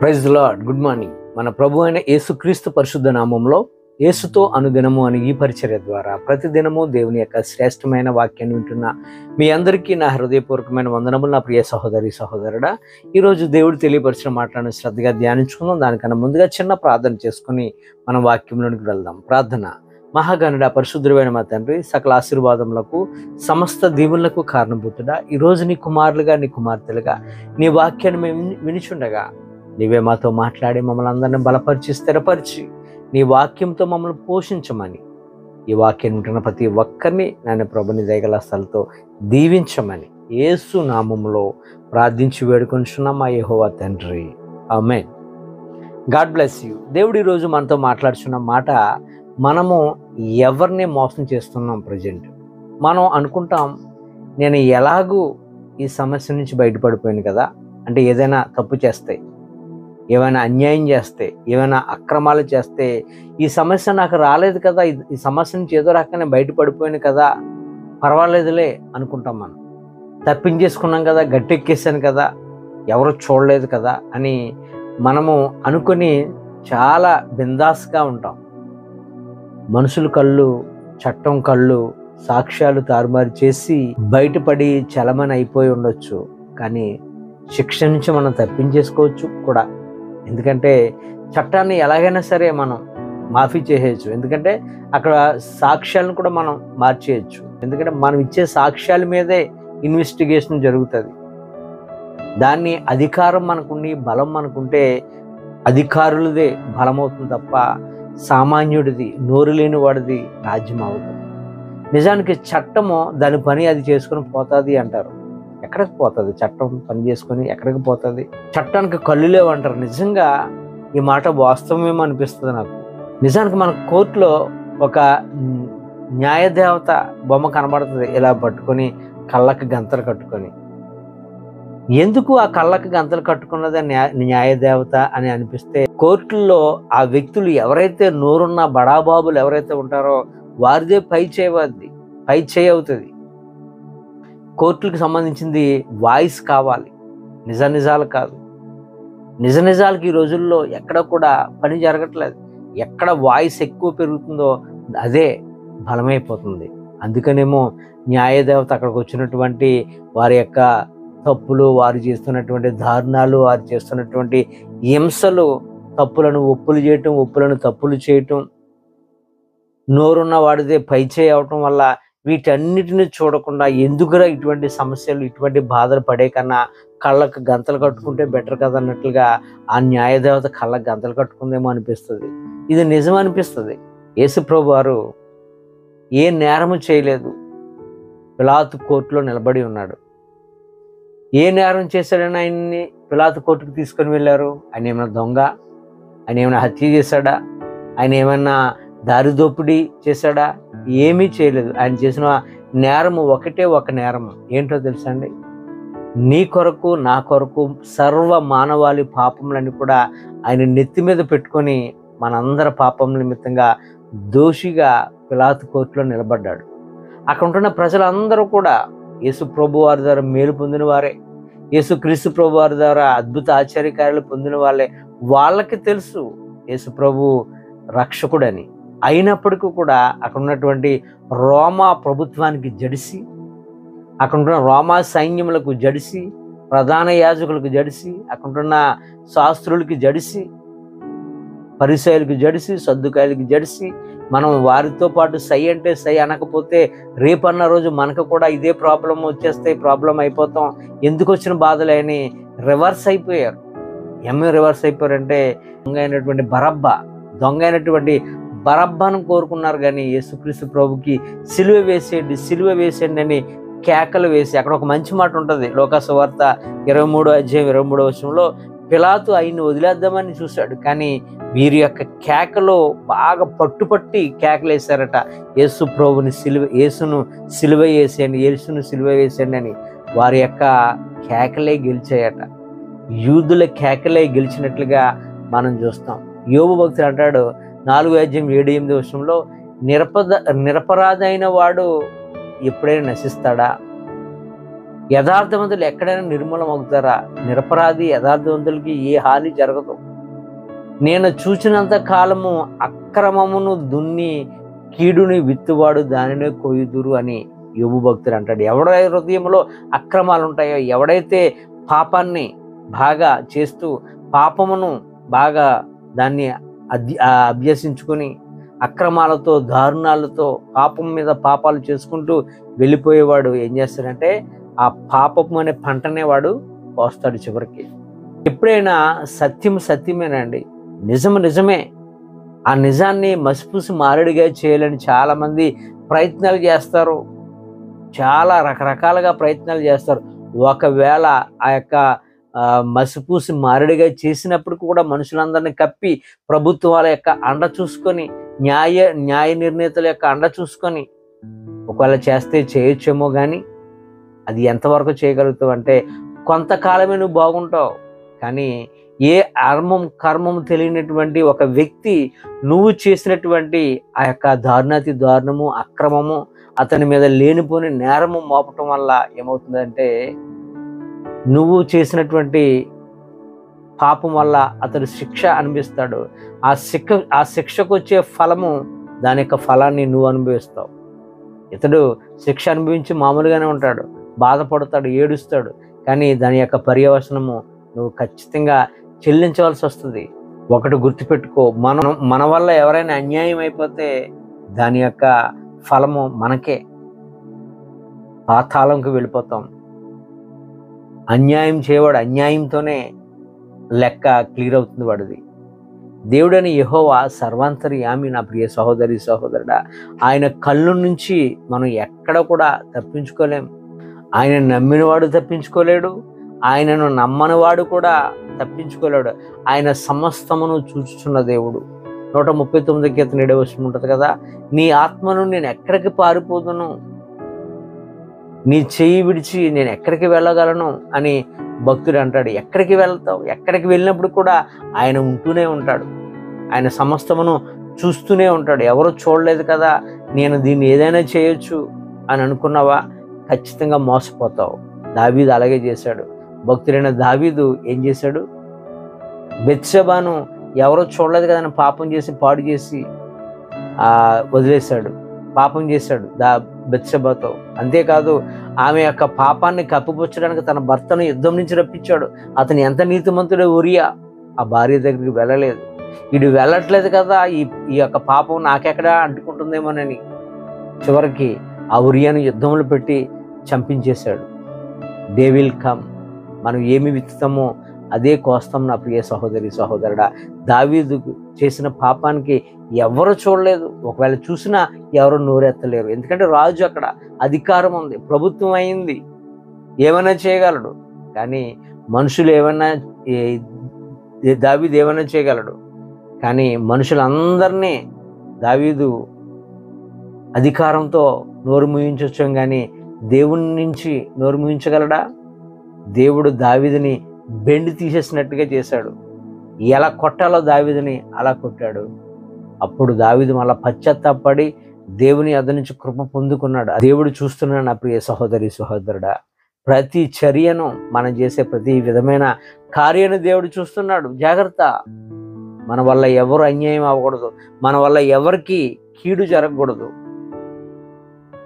Praise the lord. Good morning. మన ప్రభు అయిన యేసుక్రీస్తు పరిశుద్ధ నామంలో యేసుతో అనుదినము అని ఈ పరిచర్య ద్వారా ప్రతిదినము దేవుని యొక్క శ్రేష్టమైన వాక్యాన్ని వింటున్న మీ అందరికీ నా హృదయపూర్వకమైన వందనములు. నా ప్రియ సహోదరి సహోదరుడా, ఈరోజు దేవుడు తెలియపరిచిన మాటలను శ్రద్ధగా ధ్యానించుకుందాం. దానికన్నా ముందుగా చిన్న ప్రార్థన చేసుకుని మనం వాక్యంలోనికి వెళ్దాం. ప్రార్థన. మహాగణుడ, పరిశుద్ధుడైన మా తండ్రి, సకల ఆశీర్వాదములకు సమస్త దీవులకు కారణభూతుడా, ఈరోజు నీ కుమారులుగా నీ కుమార్తెలుగా నీ వాక్యాన్ని మేము వినిచుండగా నీవే మాతో మాట్లాడి మమ్మల్ని అందరినీ బలపరిచి స్థిరపరిచి నీ వాక్యంతో మమ్మల్ని పోషించమని, ఈ వాక్యం ఉంటున్న ప్రతి ఒక్కరిని నాన్న ప్రభుని దయగల స్థలతో దీవించమని యేసు నామములో ప్రార్థించి వేడుకొంచున్నాం మా యెహోవా తండ్రి. ఆమేన్. God bless you. దేవుడు ఈరోజు మనతో మాట్లాడుతున్న మాట, మనము ఎవరిని మోసం చేస్తున్నాం. ప్రజెంట్ మనం అనుకుంటాం, నేను ఎలాగూ ఈ సమస్య నుంచి బయటపడిపోయాను కదా, అంటే ఏదైనా తప్పు చేస్తే, ఏమైనా అన్యాయం చేస్తే, ఏమైనా అక్రమాలు చేస్తే ఈ సమస్య నాకు రాలేదు కదా, ఈ సమస్య నుంచి ఏదో రకంగా బయటపడిపోయాను కదా, పర్వాలేదులే అనుకుంటాం. మనం తప్పించేసుకున్నాం కదా, గట్టెక్కేసాను కదా, ఎవరు చూడలేదు కదా అని మనము అనుకుని చాలా బిందాస్గా ఉంటాం. మనుషుల కళ్ళు, చట్టం కళ్ళు సాక్ష్యాలు తారుమారు చేసి బయటపడి చలమని అయిపోయి ఉండొచ్చు, కానీ శిక్ష నుంచి మనం తప్పించేసుకోవచ్చు కూడా. ఎందుకంటే చట్టాన్ని ఎలాగైనా సరే మనం మాఫీ చేసేయచ్చు, ఎందుకంటే అక్కడ సాక్ష్యాలను కూడా మనం మార్చేయచ్చు. ఎందుకంటే మనం ఇచ్చే సాక్ష్యాల మీదే ఇన్వెస్టిగేషన్ జరుగుతుంది. దాన్ని అధికారం మనకుండి బలం మనకుంటే అధికారులదే బలమవుతుంది తప్ప సామాన్యుడిది, నోరు లేని వాడిది రాజ్యం అవుతుంది. నిజానికి చట్టము దాని పని అది చేసుకుని పోతుంది అంటారు. ఎక్కడికి పోతుంది? చట్టం పని చేసుకొని ఎక్కడికి పోతుంది? చట్టానికి కళ్ళు లేవంటారు. నిజంగా ఈ మాట వాస్తవమేమో అనిపిస్తుంది నాకు. నిజానికి మన కోర్టులో ఒక న్యాయదేవత బొమ్మ కనబడుతుంది, ఇలా పట్టుకొని కళ్ళకి గంతలు కట్టుకొని. ఎందుకు ఆ కళ్ళకి గంతలు కట్టుకున్నది న్యాయదేవత అని అనిపిస్తే, కోర్టుల్లో ఆ వ్యక్తులు ఎవరైతే నోరున్న బడాబాబులు ఎవరైతే ఉంటారో వారిదే పై చేయి అవుతుంది. కోర్టులకు సంబంధించింది వాయిస్ కావాలి, నిజాలు కాదు. నిజాలకి ఈ రోజుల్లో ఎక్కడ కూడా పని జరగట్లేదు. ఎక్కడ వాయిస్ ఎక్కువ పెరుగుతుందో అదే బలమైపోతుంది. అందుకనేమో న్యాయదేవత అక్కడికి వచ్చినటువంటి వారి యొక్క తప్పులు, వారు చేస్తున్నటువంటి దారుణాలు, వారు చేస్తున్నటువంటి హింసలు, తప్పులను ఒప్పులు చేయటం, ఒప్పులను తప్పులు చేయటం, నోరున్న వాడిదే పై చేయి అవటం వల్ల వీటన్నిటిని చూడకుండా ఎందుకురా ఇటువంటి సమస్యలు, ఇటువంటి బాధలు పడే కన్నా కళ్ళకు గంతలు కట్టుకుంటే బెటర్ కదా అన్నట్లుగా ఆ న్యాయదేవత కళ్ళకు గంతలు కట్టుకుందేమో అనిపిస్తుంది. ఇది నిజం అనిపిస్తుంది. యేసుప్రభు వారు ఏ నేరము చేయలేదు, పిలాతు కోర్టులో నిలబడి ఉన్నాడు. ఏ నేరం చేశాడని ఆయన్ని పిలాతు కోర్టుకు తీసుకొని వెళ్ళారు? ఆయన ఏమైనా దొంగ? ఆయన ఏమైనా హత్య చేశాడా? ఆయన ఏమైనా దారి దోపిడీ చేశాడా? ఏమీ చేయలేదు. ఆయన చేసిన నేరము ఒకటే ఒక నేరము. ఏంటో తెలుసా అండి? నీ కొరకు నా కొరకు సర్వ మానవాళి పాపములని కూడా ఆయన నెత్తి మీద పెట్టుకొని మనందరి పాపం నిమిత్తంగా దోషిగా పిలాతు కోర్టులో నిలబడ్డాడు. అక్కడ ఉంటున్న ప్రజలందరూ కూడా యేసు ప్రభు వారి ద్వారా మేలు పొందిన వారే, యేసు క్రీస్తు ప్రభు వారి ద్వారా అద్భుత ఆశ్చర్యకార్యాలు పొందిన వాళ్ళే. వాళ్ళకి తెలుసు యేసు ప్రభు రక్షకుడని. అయినప్పటికీ కూడా అక్కడ ఉన్నటువంటి రోమా ప్రభుత్వానికి జడిసి, అక్కడ ఉంటున్న రోమా సైన్యములకు జడిసి, ప్రధాన యాజకులకు జడిసి, అక్కడ ఉంటున్న శాస్త్రులకి జడిసి, పరిసయ్యులకు జడిసి, సద్దుకాయలకి జడిసి, మనం వారితో పాటు సై అంటే సై అనకపోతే రేపన్న రోజు మనకు కూడా ఇదే ప్రాబ్లం వచ్చేస్తే ప్రాబ్లం అయిపోతాం, ఎందుకు వచ్చిన బాధలే అని రివర్స్ అయిపోయారు. రివర్స్ అయిపోయారంటే దొంగ అయినటువంటి బరబ్బను కోరుకున్నారు. కానీ యేసుక్రీస్తు ప్రభుకి సిలువ వేసేయండి అని కేకలు వేసి, అక్కడ ఒక మంచి మాట ఉంటుంది, లోకాసువార్త 23:23 పిలాతు ఆయన్ని వదిలేద్దామని చూశాడు, కానీ వీరి యొక్క కేకలో బాగా పట్టుపట్టి కేకలు వేశారట, యేసును సిలువ వేసేయండి అని. వారి యొక్క కేకలే గెలిచాయట. యూదుల కేకలే గెలిచినట్లుగా మనం చూస్తాం. యోబు భక్తుడు అంటాడు 4:7-8 నిరపరాధైన వాడు ఎప్పుడైనా నశిస్తాడా? యథార్థవంతులు ఎక్కడైనా నిర్మూలం అవుతారా? నిరపరాధి యథార్థవంతులకి ఏ హాని జరగదు. నేను చూచినంత కాలము అక్రమమును దున్ని కీడుని విత్తువాడు దానినే కొయ్యుదురు అని యోబు భక్తుడు అంటాడు. ఎవడ హృదయంలో అక్రమాలు ఉంటాయో, ఎవడైతే పాపాన్ని బాగా చేస్తూ పాపమును బాగా దాన్ని అభ్యసించుకొని అక్రమాలతో దారుణాలతో పాపం మీద పాపాలు చేసుకుంటూ వెళ్ళిపోయేవాడు ఏం చేస్తాడంటే ఆ పాపం అనే పంటనే వాడు కోస్తాడు చివరికి. ఎప్పుడైనా సత్యం సత్యమేనండి, నిజము నిజమే. ఆ నిజాన్ని మసిపూసి మారేడుగా చేయాలని చాలామంది ప్రయత్నాలు చేస్తారు, చాలా రకరకాలుగా ప్రయత్నాలు చేస్తారు. ఒకవేళ ఆ యొక్క మసిపూసి మారేడుగా చేసినప్పుడు కూడా మనుషులందరినీ కప్పి ప్రభుత్వాల యొక్క అండ చూసుకొని న్యాయ నిర్ణేతల యొక్క అండ చూసుకొని ఒకవేళ చేస్తే చేయొచ్చేమో, కానీ అది ఎంతవరకు చేయగలుగుతావు అంటే కొంతకాలమే నువ్వు బాగుంటావు. కానీ ఏ కర్మం తెలియనటువంటి ఒక వ్యక్తి నువ్వు చేసినటువంటి ఆ యొక్క దారుణాతి దారుణము అక్రమము అతని మీద లేనిపోని నేరము మోపటం వల్ల ఏమవుతుందంటే నువ్వు చేసినటువంటి పాపం వల్ల అతడు శిక్ష అనిపిస్తాడు. ఆ శిక్షకు వచ్చే ఫలము, దాని యొక్క ఫలాన్ని నువ్వు అనుభవిస్తావు. ఇతడు శిక్ష అనుభవించి మామూలుగానే ఉంటాడు, బాధపడతాడు, ఏడుస్తాడు, కానీ దాని యొక్క పర్యవసనము నువ్వు ఖచ్చితంగా చెల్లించవలసి వస్తుంది. ఒకటి గుర్తుపెట్టుకో, మన వల్ల ఎవరైనా అన్యాయం అయిపోతే దాని యొక్క ఫలము మనకే, పాతాళంకి వెళ్ళిపోతాం. అన్యాయం చేయవాడు అన్యాయంతోనే లెక్క క్లియర్ అవుతుంది వాడిది. దేవుడని యెహోవా సర్వాంతర్యామి నా ప్రియ సహోదరి సహోదరుడా. ఆయన కళ్ళు నుంచి మనం ఎక్కడ కూడా తప్పించుకోలేం. ఆయన నమ్మినవాడు తప్పించుకోలేడు, ఆయనను నమ్మనివాడు కూడా తప్పించుకోలేడు. ఆయన సమస్తమును చూచుచున్న దేవుడు. 139 కీర్తన 7వ వచనం ఉంటుంది కదా, నీ ఆత్మను నేను ఎక్కడికి పారిపోదును, నీ చెయ్యి విడిచి నేను ఎక్కడికి వెళ్ళగలను అని భక్తుడు అంటాడు. ఎక్కడికి వెళ్తావు? ఎక్కడికి వెళ్ళినప్పుడు కూడా ఆయన ఉంటూనే ఉంటాడు, ఆయన సమస్తమును చూస్తూనే ఉంటాడు. ఎవరు చూడలేదు కదా, నేను దీన్ని ఏదైనా చేయొచ్చు అని అనుకున్నావా, ఖచ్చితంగా మోసపోతావు. దావీదు అలాగే చేశాడు. భక్తుడైన దావీదు ఏం చేశాడు? బెత్షెబాను ఎవరో చూడలేదు కదా అని పాపం చేసి పాడు చేసి వదిలేశాడు, పాపం చేశాడు బెత్షెబాతో. అంతేకాదు ఆమె యొక్క పాపాన్ని కప్పిపుచ్చడానికి తన భర్తను యుద్ధం నుంచి రప్పించాడు. అతను ఎంత నీతిమంతుడో ఉరియా ఆ భార్య దగ్గరికి వెళ్ళలేదు. వీడు వెళ్ళట్లేదు కదా, ఈ యొక్క పాపం నాకెక్కడ అంటుకుంటుందేమోనని చివరికి ఆ ఉరియాను యుద్ధంలో పెట్టి చంపించేశాడు. They will come. మనం ఏమి విత్తుతామో అదే కోస్తాం నా ప్రియ సహోదరి సహోదరుడా. దావీదు చేసిన పాపానికి ఎవరు చూడలేదు, ఒకవేళ చూసినా ఎవరు నోరెత్తలేరు. ఎందుకంటే రాజు అక్కడ అధికారం ఉంది, ప్రభుత్వం అయింది, ఏమైనా చేయగలడు. కానీ మనుషులు దావీదు ఏమైనా చేయగలడు, కానీ మనుషులందరినీ దావీదు అధికారంతో నోరు మూయించొచ్చాం, కానీ దేవుని నుంచి నోరు మూయించగలడా? దేవుడు దావీదుని బెండి తీసేసినట్టుగా చేశాడు. ఎలా కొట్టాలో దావీదుని అలా కొట్టాడు. అప్పుడు దావీదు మళ్ళా పశ్చాత్తాపడి దేవుని యొద్ద నుంచి కృప పొందుకున్నాడు. దేవుడు చూస్తున్నాడు నా ప్రియ సహోదరి సహోదరుడా. ప్రతి చర్యను మనం చేసే ప్రతి విధమైన కార్యాన్ని దేవుడు చూస్తున్నాడు. జాగ్రత్త. మన వల్ల ఎవరు అన్యాయం అవ్వకూడదు, మన వల్ల ఎవరికి కీడు జరగకూడదు.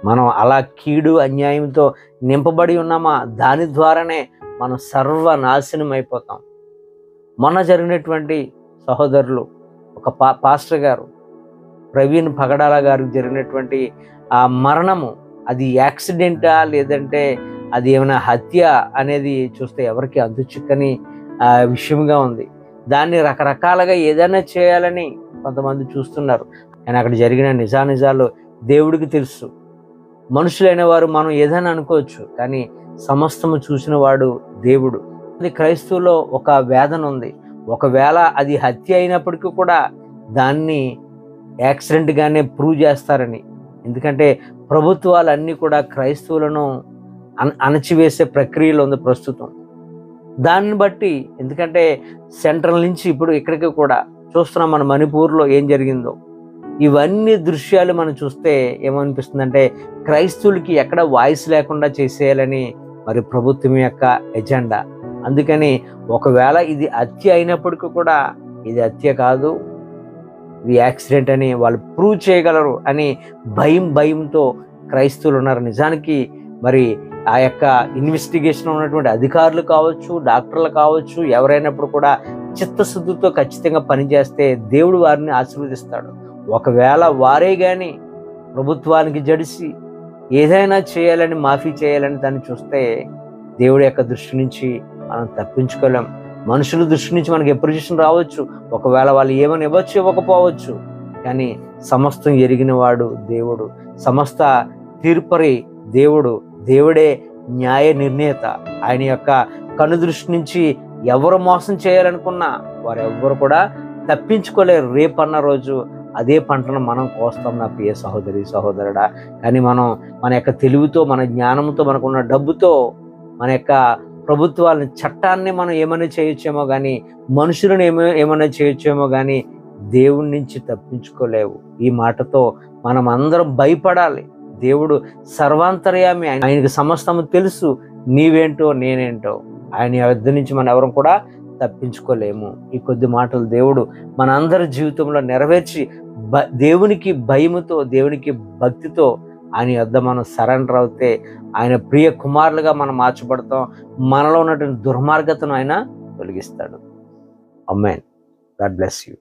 మనం అలా కీడు అన్యాయంతో నింపబడి ఉన్నామా, దాని ద్వారానే మనం సర్వనాశనం అయిపోతాం. మొన్న జరిగినటువంటి సహోదరులు, ఒక పాస్టర్ గారు ప్రవీణ్ పగడాల గారికి జరిగినటువంటి ఆ మరణము, అది యాక్సిడెంటా లేదంటే అది ఏమైనా హత్య అనేది చూస్తే ఎవరికి అంతు చిక్కని విషయంగా ఉంది. దాన్ని రకరకాలుగా ఏదైనా చేయాలని కొంతమంది చూస్తున్నారు. కానీ అక్కడ జరిగిన నిజాలు దేవుడికి తెలుసు. మనుషులైన వారు మనం ఏదైనా అనుకోవచ్చు, కానీ సమస్తము చూసిన వాడు దేవుడు. అది క్రైస్తవులో ఒక వేదన ఉంది. ఒకవేళ అది హత్య అయినప్పటికీ కూడా దాన్ని యాక్సిడెంట్గానే ప్రూవ్ చేస్తారని. ఎందుకంటే ప్రభుత్వాలన్నీ కూడా క్రైస్తవులను అణచివేసే ప్రక్రియలో ఉంది ప్రస్తుతం. దాన్ని బట్టి, ఎందుకంటే సెంట్రల్ నుంచి ఇప్పుడు ఇక్కడికి కూడా చూస్తున్నాం, మన మణిపూర్లో ఏం జరిగిందో. ఇవన్నీ దృశ్యాలు మనం చూస్తే ఏమనిపిస్తుందంటే క్రైస్తవులకి ఎక్కడ వాయిస్ లేకుండా చేసేయాలని మరి ప్రభుత్వం యొక్క ఎజెండా. అందుకని ఒకవేళ ఇది హత్య అయినప్పటికీ కూడా ఇది హత్య కాదు, ఇది యాక్సిడెంట్ అని వాళ్ళు ప్రూవ్ చేయగలరు అని భయంతో క్రైస్తవులు ఉన్నారు. నిజానికి మరి ఆ యొక్క ఇన్వెస్టిగేషన్ ఉన్నటువంటి అధికారులు కావచ్చు, డాక్టర్లు కావచ్చు, ఎవరైనప్పుడు కూడా చిత్తశుద్ధితో ఖచ్చితంగా పనిచేస్తే దేవుడు వారిని ఆశీర్వదిస్తాడు. ఒకవేళ వారే కానీ ప్రభుత్వానికి జడిసి ఏదైనా చేయాలని, మాఫీ చేయాలని దాన్ని చూస్తే దేవుడి యొక్క దృష్టి నుంచి మనం తప్పించుకోలేం. మనుషుల దృష్టి నుంచి మనకి ఎపోజిషన్ రావచ్చు, ఒకవేళ వాళ్ళు ఏమని ఇవ్వచ్చు, ఇవ్వకపోవచ్చు. కానీ సమస్తం ఎరిగిన వాడు దేవుడు, సమస్త తీర్పరి దేవుడు, దేవుడే న్యాయ నిర్ణేత. ఆయన యొక్క కనుదృష్టి నుంచి ఎవరు మోసం చేయాలనుకున్నా వారెవ్వరు కూడా తప్పించుకోలేరు. రేపన్న రోజు అదే పంటను మనం కోస్తాం నా ప్రియ సహోదరి సహోదరుడా. కానీ మనం మన యొక్క తెలివితో, మన జ్ఞానంతో, మనకున్న డబ్బుతో మన యొక్క ప్రభుత్వాలని, చట్టాన్ని మనం ఏమైనా చేయొచ్చేమో కానీ, మనుషులను ఏమైనా చేయొచ్చేమో కానీ దేవుడి నుంచి తప్పించుకోలేవు. ఈ మాటతో మనం అందరం భయపడాలి. దేవుడు సర్వాంతర్యామి, ఆయనకి సమస్తము తెలుసు. నీవేంటో నేనేంటో ఆయన యొద్ద నుంచి మనం ఎవరం కూడా తప్పించుకోలేము. ఈ కొద్ది మాటలు దేవుడు మన అందరి జీవితంలో నెరవేర్చి దేవునికి భయముతో, దేవునికి భక్తితో ఆయన యొద్ద మనం సరెండర్ అవుతే ఆయన ప్రియ కుమారులుగా మనం మార్చబడతాం. మనలో ఉన్నటువంటి దుర్మార్గతను ఆయన తొలగిస్తాడు. ఆమేన్. God bless you.